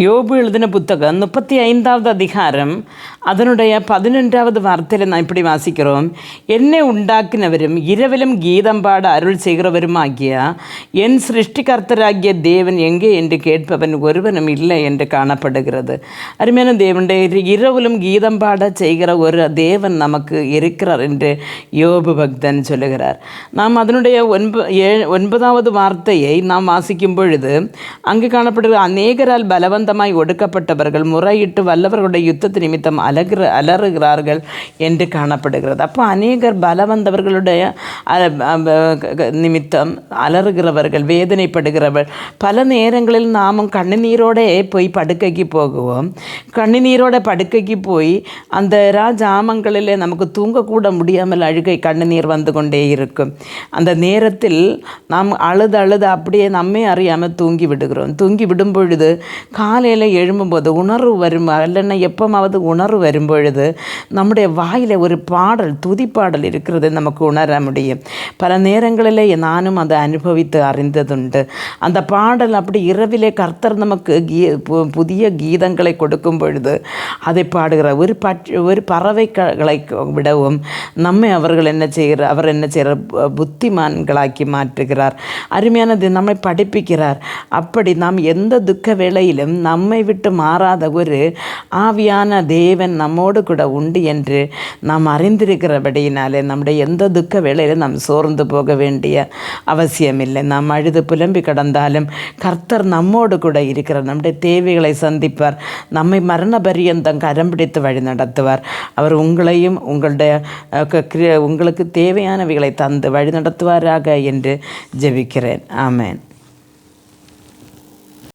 யோபு எழுதின புத்தகம் 35வது அதிகாரம் அதனுடைய 11வது வார்த்தையில் நான் இப்படி வாசிக்கிறோம். என்னை உண்டாக்கினவரும் இரவிலும் கீதம் பாட அருள் செய்கிறவருமாகிய என் சிருஷ்டிகர்த்தராகிய தேவன் எங்கே என்று கேட்பவன் ஒருவனும் இல்லை என்று காணப்படுகிறது. அருமையான தேவனுடைய இரவிலும் கீதம் பாட செய்கிற ஒரு தேவன் நமக்கு இருக்கிறார் என்று யோபு பக்தன் சொல்லுகிறார். நாம் அதனுடைய 9வது வார்த்தையை நாம் வாசிக்கும் பொழுது அங்கு காணப்படுகிற அநேகரால் பலவந்தமாய் ஒடுக்கப்பட்டவர்கள் முறையிட்டு வல்லவர்களுடைய யுத்தத்து நிமித்தம் அலறுகிறார்கள் என்று காணப்படுகிறது. அப்போ அநேகர் பலவந்தவர்களுடைய நிமித்தம் அலறுகிறவர்கள், வேதனைப்படுகிறவர்கள். பல நேரங்களில் நாமும் கண்ணீரோடு போய் படுக்கைக்கு போகுவோம். கண்ணீரோட படுக்கைக்கு போய் அந்த ராஜாமங்களில் நமக்கு தூங்கக்கூட முடியாமல் அழுகை கண்ணீர் வந்து கொண்டே இருக்கும். அந்த நேரத்தில் நாம் அழுது அப்படியே நம்மை அறியாமல் தூங்கி விடுகிறோம். தூங்கி விடும் பொழுது காலையில் எழும்பும்போது உணர்வு வரும், இல்லைன்னா எப்போமாவது உணர்வு வரும்பொழுது நம்முடைய வாயில் ஒரு பாடல், துதிப்பாடல் இருக்கிறது நமக்கு உணர முடியும். பல நேரங்களில் நானும் அதை அனுபவித்து அறிந்ததுண்டு. அந்த பாடல் அப்படி இரவிலே கர்த்தர் நமக்கு புதிய கீதங்களை கொடுக்கும் பொழுது அதை பாடுகிற ஒரு பறவைகளை விடவும் நம்மை அவர் என்ன செய்கிறார், புத்திமான்களாக்கி மாற்றுகிறார். அருமையானது நம்மை படிப்பிக்கிறார். அப்படி நாம் எந்த துக்க வேளையிலும் நம்மை விட்டு மாறாத ஒரு ஆவியான தேவன் நம்மோடு கூட உண்டு என்று நாம் அறிந்திருக்கிறபடியினாலே நம்முடைய எந்த துக்க வேளையிலும் நாம் சோர்ந்து போக வேண்டிய அவசியமில்லை. நாம் அழுது புலம்பி கடந்தாலும் கர்த்தர் நம்மோடு கூட இருக்கிறார். நம்முடைய தேவைகளை சந்திப்பார். நம்மை மரண பரியந்தம் கரம் பிடித்து வழி நடத்துவார். அவர் உங்களையும் உங்களுக்கு தேவையானவைகளை தந்து வழி நடத்துவாராக என்று ஜெபிக்கிறேன். ஆமென்.